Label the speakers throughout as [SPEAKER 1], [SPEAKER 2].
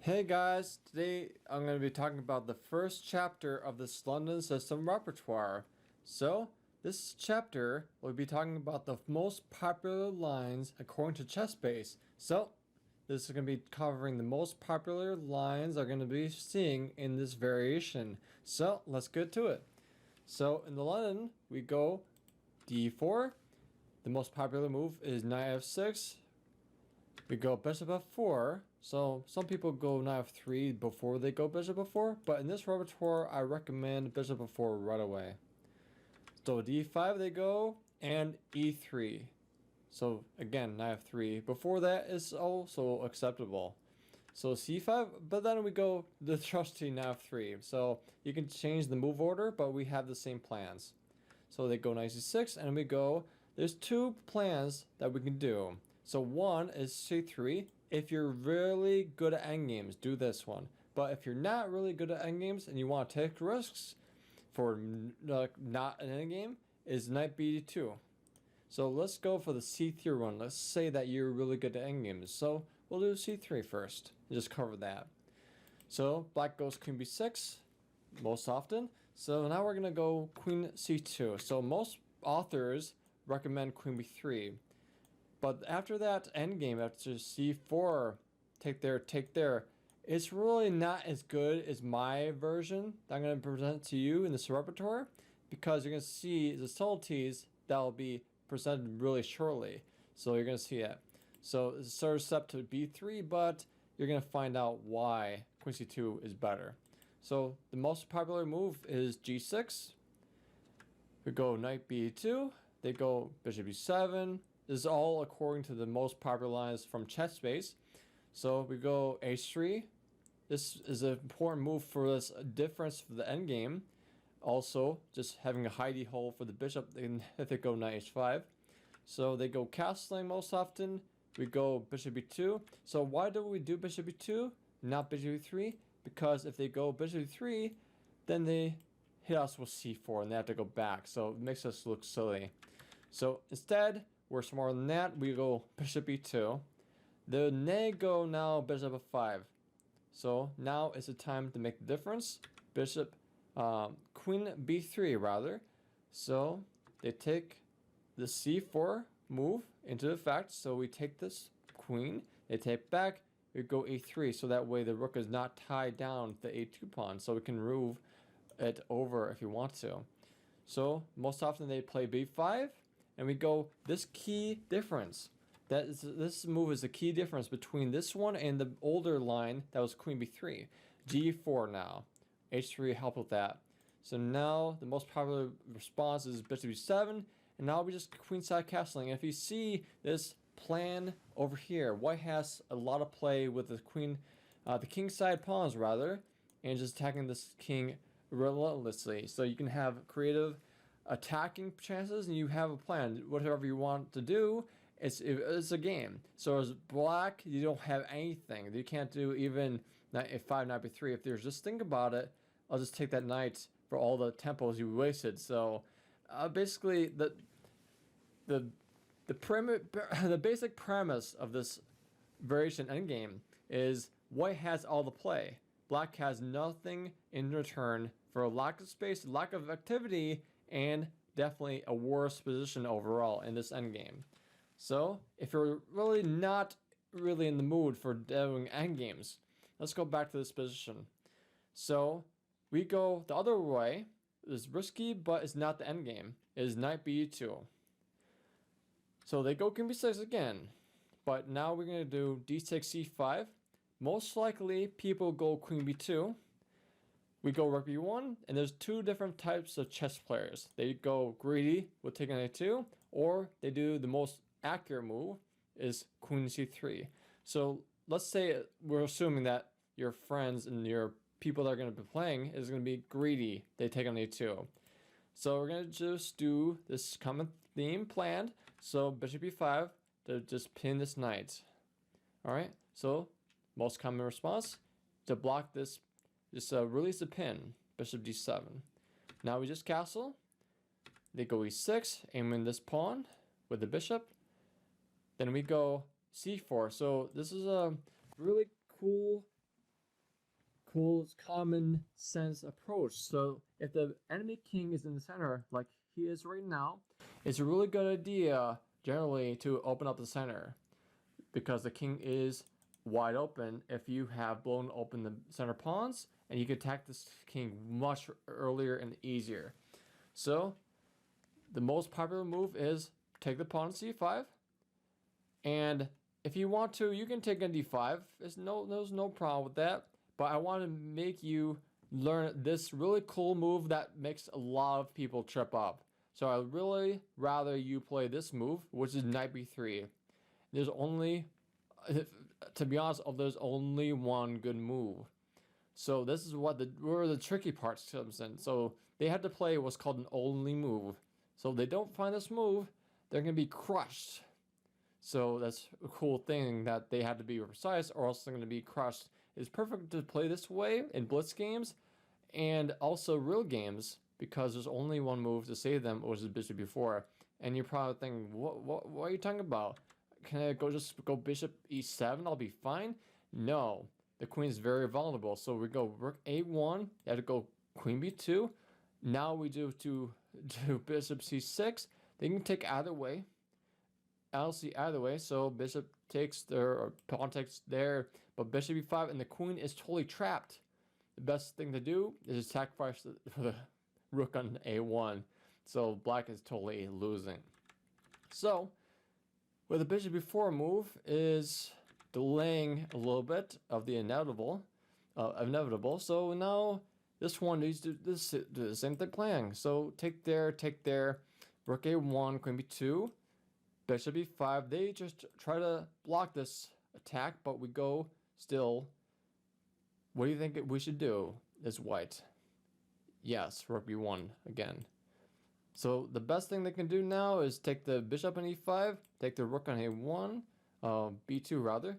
[SPEAKER 1] Hey guys, today I'm going to be talking about the first chapter of this London System repertoire. So, this chapter will be talking about the most popular lines according to ChessBase. So, this is going to be covering the most popular lines I'm going to be seeing in this variation. So, let's get to it. So, in the London, we go d4. The most popular move is knight f6. We go bishop f4. So some people go knight f3 before they go bishop f4, but in this repertoire I recommend bishop f4 right away. So d5 they go, and e3. So again, knight f3. Before that is also acceptable. So c5, but then we go the trusty knight f3. So you can change the move order, but we have the same plans. So they go knight c6, and we go, there's two plans that we can do. So one is c3. If you're really good at endgames, do this one. But if you're not really good at endgames and you want to take risks for not an endgame, is knight b2. So let's go for the c3 one. Let's say that you're really good at endgames. So we'll do c3 first and just cover that. So black goes queen b6 most often. So now we're going to go queen c2. So most authors recommend queen b3. But after that endgame, after c4, take there, it's really not as good as my version that I'm going to present to you in this repertoire, because you're going to see the subtleties that will be presented really shortly. So you're going to see it. So it's sort of step to b3, but you're going to find out why queen c2 is better. So the most popular move is g6. We go knight b2. They go bishop b7. This is all according to the most popular lines from ChessBase. So we go h3. This is an important move for this difference for the endgame. Also, just having a hidey hole for the bishop if they go knight h5. So they go castling most often. We go bishop b2. So why do we do bishop b2, not bishop b3? Because if they go bishop b3, then they hit us with c4 and they have to go back. So it makes us look silly. So instead, we're smarter than that. We go bishop e2. They go now bishop f5. So now is the time to make the difference. Bishop, queen b3 rather. So they take the c4 move into effect. So we take this queen. They take back. We go e3. So that way the rook is not tied down to the a2 pawn. So we can move it over if you want to. So most often they play b5. And we go this key difference. This move is the key difference between this one and the older line that was queen b3. g4 now. h3 helped with that. So now the most popular response is bishop b7. And now we just queenside castling. And if you see this plan over here, white has a lot of play with the kingside pawns rather, and just attacking this king relentlessly. So you can have creative attacking chances, and you have a plan. Whatever you want to do, it's a game. So as black, you don't have anything. You can't do even knight f5, knight b3. If there's just think about it, I'll just take that knight for all the tempos you wasted. So basically, the basic premise of this variation endgame is white has all the play. Black has nothing in return for a lack of space, lack of activity, and definitely a worse position overall in this endgame. So if you're really not really in the mood for doing endgames, let's go back to this position. So we go the other way. It's risky, but it's not the endgame. It is knight b2. So they go king b6 again, but now we're going to do d6 c5. Most likely people go queen b2. We go rook b1, and there's two different types of chess players. They go greedy with taking a2, or they do the most accurate move is queen c3. So let's say we're assuming that your friends and your people that are going to be playing is going to be greedy. They take on a2. So we're going to just do this common theme planned. So bishop e5 to just pin this knight. Alright, so most common response to block this. Just release the pin, bishop d7. Now we just castle. They go e6, aiming this pawn with the bishop. Then we go c4. So this is a really cool cool common sense approach. So if the enemy king is in the center, like he is right now, it's a really good idea generally to open up the center because the king is wide open if you have blown open the center pawns, and you can attack this king much earlier and easier. So the most popular move is take the pawn to c5, and if you want to, you can take on d5. There's no problem with that. But I want to make you learn this really cool move that makes a lot of people trip up. So I'd really rather you play this move, which is knight b3. There's only, to be honest, there's only one good move. So this is where the tricky parts comes in. So they had to play what's called an only move. So if they don't find this move, they're going to be crushed. So that's a cool thing that they had to be precise, or else they're going to be crushed. It's perfect to play this way in blitz games and also real games because there's only one move to save them, which is bishop b4. And you're probably thinking, what are you talking about? Can I just go bishop e7? I'll be fine? No, the queen is very vulnerable. So we go rook a1. You have to go queen b2. Now we do bishop c6. They can take either way. I'll see either way. So bishop takes there, or pawn takes there, but bishop e5, and the queen is totally trapped. The best thing to do is sacrifice the rook on a1. So black is totally losing. So with the bishop b4 move is delaying a little bit of the inevitable. So now this one needs to do the same thing playing. So take there, rook a1, queen b2, bishop e5. They just try to block this attack, but we go still. What do you think we should do as white? Yes, rook b1 again. So the best thing they can do now is take the bishop on e5, take the rook on a1, b2 rather,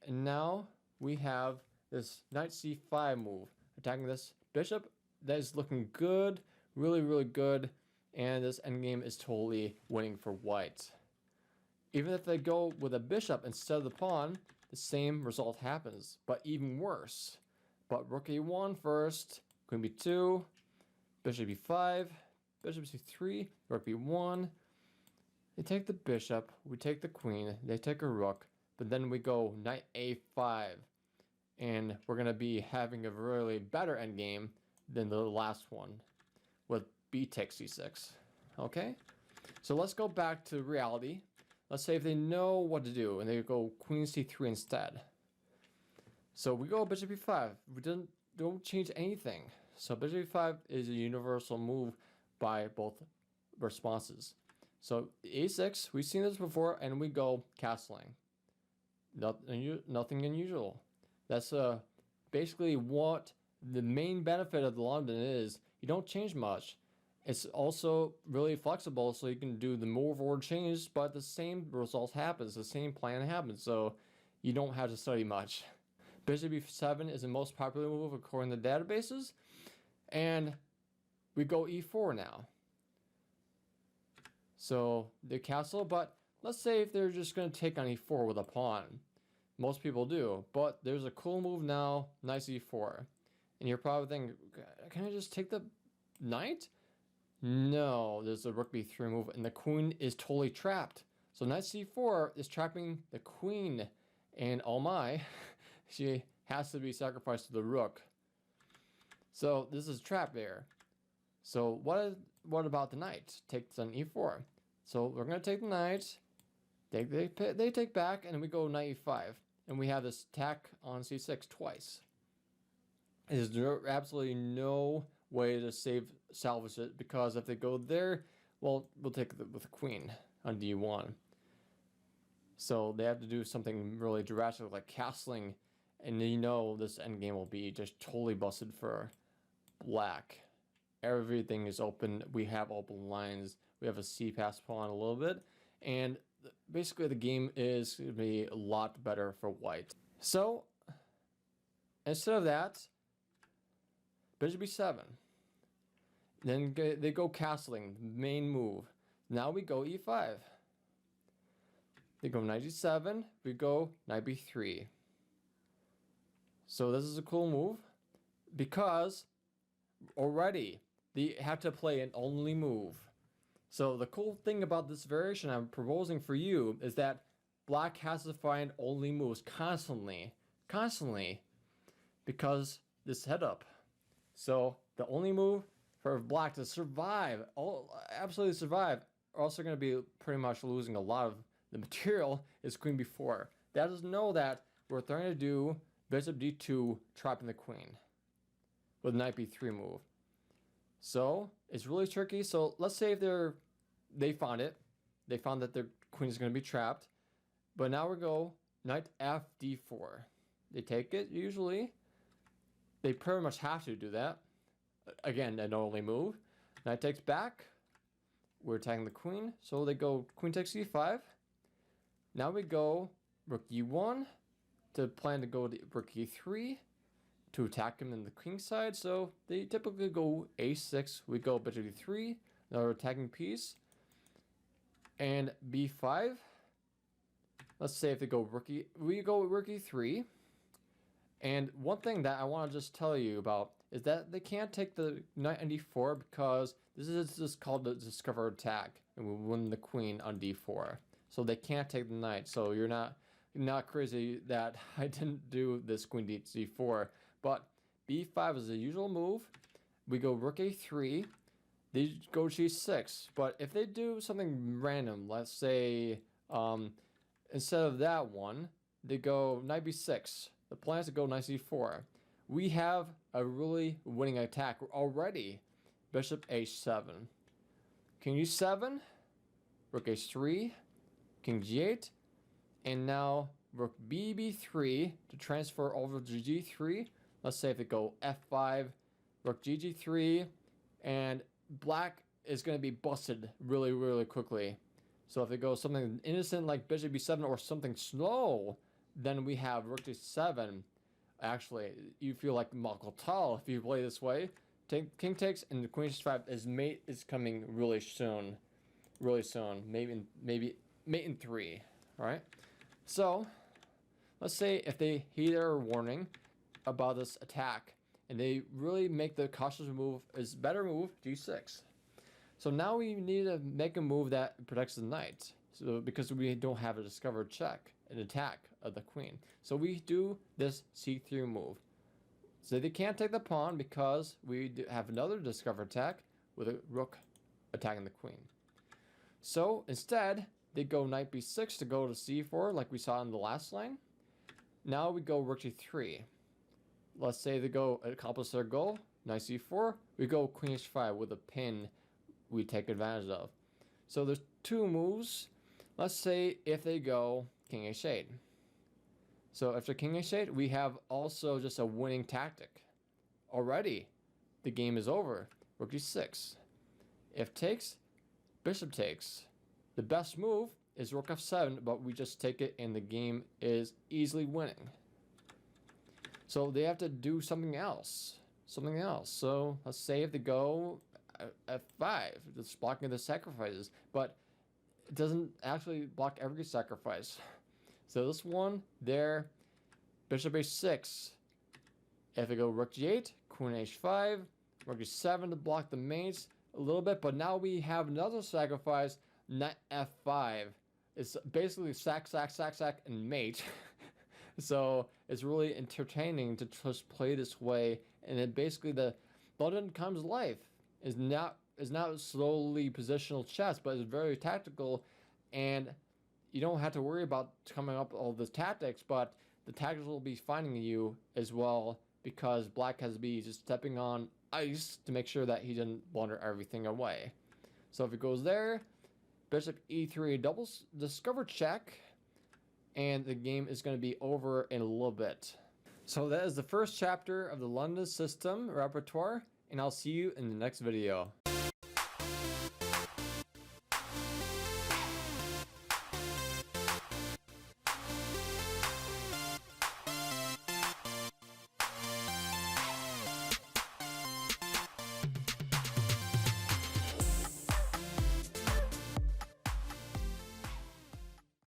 [SPEAKER 1] and now we have this knight c5 move attacking this bishop. That is looking good, really good, and this endgame is totally winning for white. Even if they go with a bishop instead of the pawn, the same result happens, but even worse. But rook a1 first, queen b2, bishop e5, bishop c3, rook b1. They take the bishop, we take the queen, they take a rook, but then we go knight a5. And we're going to be having a really better endgame than the last one with b takes c6. Okay? So let's go back to reality. Let's say if they know what to do and they go queen c3 instead. So we go bishop e5. We don't change anything. So bishop e5 is a universal move by both responses. So a6, we've seen this before, and we go castling. Nothing unusual. That's basically what the main benefit of the London is. You don't change much. It's also really flexible, so you can do the move or change, but the same result happens, the same plan happens, so you don't have to study much. Bishop e7 is the most popular move according to databases, and we go e4 now. So the castle, but let's say if they're just going to take on e4 with a pawn. Most people do, but there's a cool move now, knight e4. And you're probably thinking, can I just take the knight? No, there's a rook b3 move, and the queen is totally trapped. So knight c4 is trapping the queen, and oh my, she has to be sacrificed to the rook. So this is trapped there. So what about the knight? Takes on e4. So we're going to take the knight. They take back, and we go knight e5. And we have this attack on c6 twice. There's absolutely no way to salvage it, because if they go there, well, we'll take it with the queen on d1. So they have to do something really drastic like castling, and you know this endgame will be just totally busted for black. Everything is open. We have open lines. We have a c-pass pawn a little bit, and basically the game is going to be a lot better for white. So instead of that, bishop b7. Then they go castling, main move. Now we go e5. They go knight e7. We go knight b3. So this is a cool move. because already they have to play an only move. So the cool thing about this variation I'm proposing for you is that black has to find only moves constantly, because this head up. So the only move for black to survive, absolutely survive, are also going to be pretty much losing a lot of the material, is queen b4. That does know that we're trying to do bishop d2, trapping the queen with knight b3 move. So it's really tricky. So let's say if they found it, they found that their queen is going to be trapped, but now we go knight f d4. They take it usually. They pretty much have to do that. Again, an only move. Knight takes back. We're attacking the queen, so they go queen takes e5. Now we go rook e1 to plan to go to rook e3 to attack him in the king side. So they typically go a6. We go bishop e3, another attacking piece, and b5. Let's say if they go rook e, we go rook e3. And one thing that I want to just tell you about is that they can't take the knight on d4 because this is just called the discover attack, and we win the queen on d4. So they can't take the knight. So you're not crazy that I didn't do this queen d4. But b5 is the usual move. We go rook a3. They go g6. But if they do something random, let's say instead of that one, they go knight b6. The plan is to go knight c4. We have a really winning attack already. Bishop h7. King e7. Rook h3. King g8. And now rook bb3 to transfer over to g3. Let's say if they go f5, rook gg3, and black is going to be busted really, really quickly. So if they go something innocent like bishop b7 or something slow, then we have rook d7. Actually, you feel like Michael Tal if you play this way. King takes, and the queen h5 is mate is coming really soon, maybe mate in 3. All right. So let's say if they heed our warning about this attack and they really make the cautious move is better move g6. So now we need to make a move that protects the knight. So because we don't have a discovered check, an attack of the queen. So we do this c3 move. So they can't take the pawn because we have another discovered attack with a rook attacking the queen. So instead, they go knight b6 to go to c4 like we saw in the last line. Now we go rook g3. Let's say they go accomplish their goal, knight c4. We go queen h5 with a pin we take advantage of. So there's two moves. Let's say if they go king h8. So after king h8, we have also just a winning tactic. Already, the game is over. Rook g6. If takes, bishop takes. The best move is rook f7, but we just take it and the game is easily winning. So they have to do something else. So let's say if they go f5, it's blocking the sacrifices, but it doesn't actually block every sacrifice. So this one, there, bishop h6. If they go rook g8, queen h5, rook g7 to block the mates a little bit, but now we have another sacrifice, knight f5. It's basically sack, and mate. So it's really entertaining to just play this way, and then basically the button comes life. Is not slowly positional chess, but it's very tactical, and you don't have to worry about coming up with all the tactics, but the tactics will be finding you as well, because black has to be just stepping on ice to make sure that he didn't blunder everything away. So if it goes there, bishop e3 doubles discover check, and the game is going to be over in a little bit. So that is the first chapter of the London system repertoire, and I'll see you in the next video.